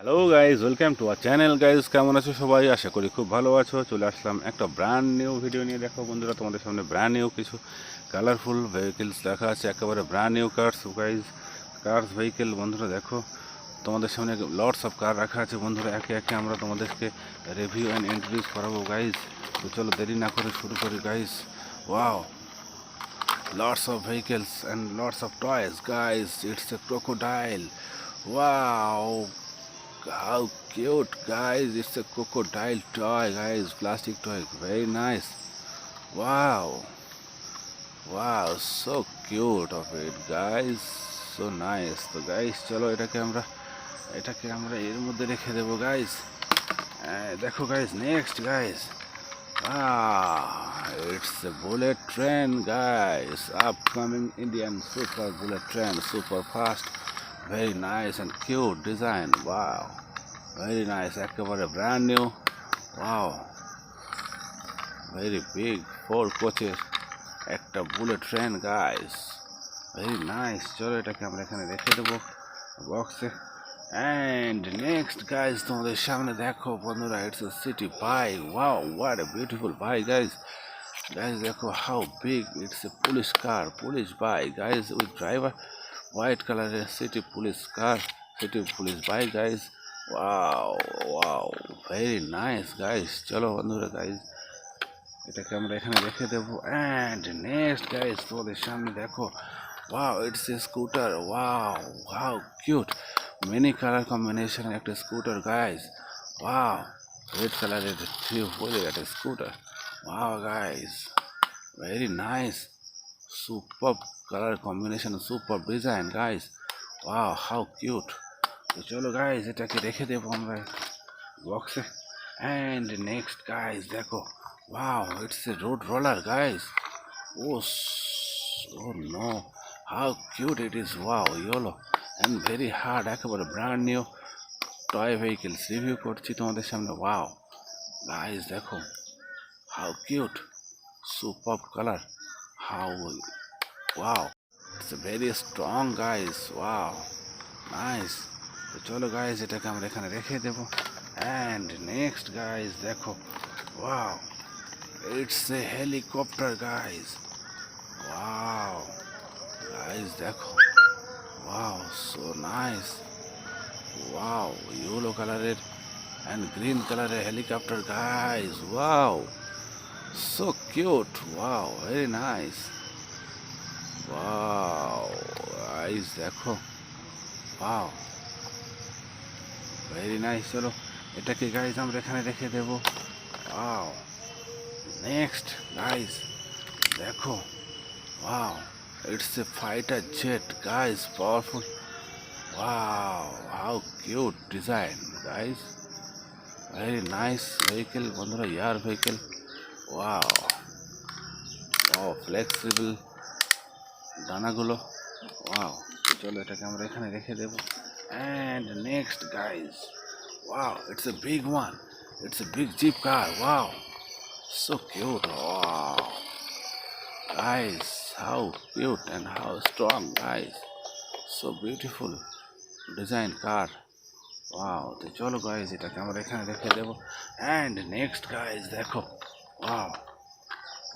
Hello guys, welcome to our channel guys. কেমন আছো সবাই? আশা করি খুব ভালো আছো। চলে আসলাম একটা ব্র্যান্ড নিউ ভিডিও নিয়ে। দেখো বন্ধুরা, তোমাদের সামনে ব্র্যান্ড নিউ কিছু কালারফুল ভেহিকেলস দেখা আছে, একেবারে brand new cars guys, cars vehicle. বন্ধুরা দেখো, তোমাদের সামনে লটস অফ কার রাখা আছে বন্ধুরা। একে একে আমরা তোমাদেরকে রিভিউ অ্যান্ড ইন্ট্রোডিউস করাবো গাইজ। তো চলো দেরি না করে শুরু করি guys. Wow, lots of vehicles and lots of toys guys. It's a crocodile. Wow, how cute guys. It's a crocodile toy guys, plastic toy, very nice. Wow, wow, so cute of it guys, so nice. So guys, চলো এটাকে আমরা এর মধ্যে রেখে দেবো guys. দেখো guys, next guys. It's a bullet train guys, upcoming Indian super bullet train, super fast, very nice and cute design. Wow, very nice, একেবারে brand new. Wow, very big 4 coaches একটা bullet train guys, very nice. চলো এটাকে আমরা এখানে রেখে দেবো বক্সে। And next guys, তোমাদের সামনে দেখো বন্ধুরা, it's a city bike. Wow, what a beautiful bike guys. দেখো how big, it's a police car, police bike guys, with driver white color, city police car, city police bike guys. Wow, wow, very nice guys. চলো বন্ধুরা guys, এটাকে আমরা এখানে রেখে দেবো। And next guys, তোমাদের সামনে দেখো, wow, it's a scooter. Wow, how cute, many color combination একটা scooter guys. Wow, red color three wheeler একটা scooter. Wow guys, very nice, superb color combination, superb design guys. Wow, how cute. তো চলো guys, এটাকে রেখে দেবো আমরা বক্সে। And next guys দেখো, wow, it's a road roller guys. Oh, oh no, how cute it is. Wow, yellow and very hard, একেবারে brand new toy vehicles review করছি তোমাদের সামনে। Wow guys, দেখো how cute, superb color, how, wow, it's a very strong guys. Wow, nice. তো চলো guys, এটাকে আমরা এখানে রেখে দেবো। And next guys দেখো, wow, it's a helicopter guys. Wow guys, দেখো, wow, so nice. Wow, yellow colored and green colored helicopter guys. Wow, so cute. Wow, very nice. Wow guys, দেখো, wow, very nice. চলো এটাকে guys আমরা এখানে রেখে দেবো। Wow, next guys দেখো, wow, it's a fighter jet guys, powerful. Wow, how cute design guys, very nice vehicle বন্ধুরা, ইয়ার vehicle. Wow, wow, flexible ডানাগুলো। Wow, চলো এটাকে আমরা এখানে রেখে দেবো। And next guys, wow, it's a big one, it's a big jeep car. Wow, so cute. Wow guys, how cute and how strong guys, so beautiful design car. Wow, তো চলো guys, এটাকে আমরা এখানে রেখে দেবো। And next guys দেখো, wow,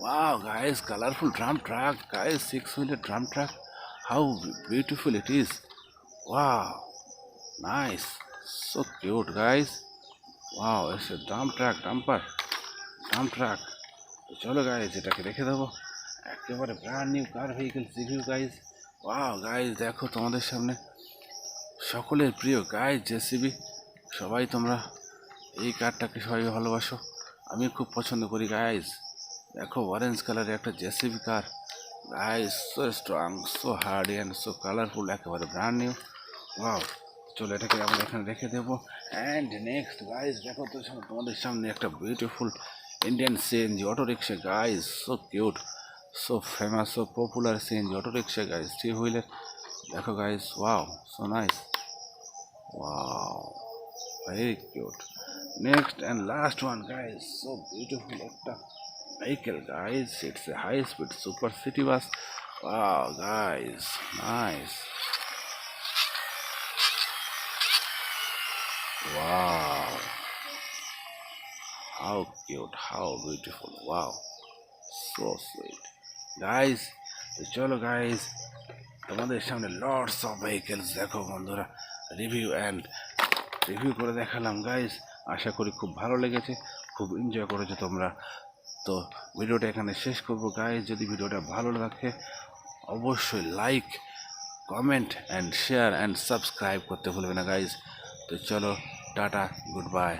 wow guys, colorful drum truck guys, 6-wheeler drum truck, how beautiful it is. Wow, nice, so cute guys. Wow, it's a dump truck, dump truck. তো চলো guys, এটাকে রেখে দেবো। একেবারে brand new car vehicle review guys. Wow guys, দেখো তোমাদের সামনে সকলের প্রিয় গাইজ জেসিবি। সবাই তোমরা এই কারটাকে সবাই ভালোবাসো, আমি খুব পছন্দ করি গাইজ। দেখো অরেঞ্জ কালারের একটা JCB car guys, so strong, so hard and so colourful, একেবারে ব্র্যান্ড নিউ। ওয়াও, চলো এটাকে আমরা এখানে রেখে দেবো। অ্যান্ড নেক্সট গাইজ দেখো তো তোমাদের সামনে একটা beautiful Indian CNG auto rickshaw guys, so cute, so famous, so popular CNG auto rickshaw guys, 3-wheeler. দেখো guys, wow, so nice. Wow, very cute. Next and last one guys, so beautiful একটা vehicle guys, it's a high speed super city bus. Wow guys, nice. Wow, how cute, how beautiful, wow, so sweet. Guys, তো চলো guys, তোমাদের সামনে lots of vehicles দেখো বন্ধুরা, review করে দেখালাম guys. আশা করি খুব ভালো লেগেছে, খুব এনজয় করেছো তোমরা। তো ভিডিওটা এখানে শেষ করবো গাইজ। যদি ভিডিওটা ভালো লাগে অবশ্যই like, comment and share and subscribe করতে ভুলবে না গাইজ। তো চলো, টাটা, গুড বাই।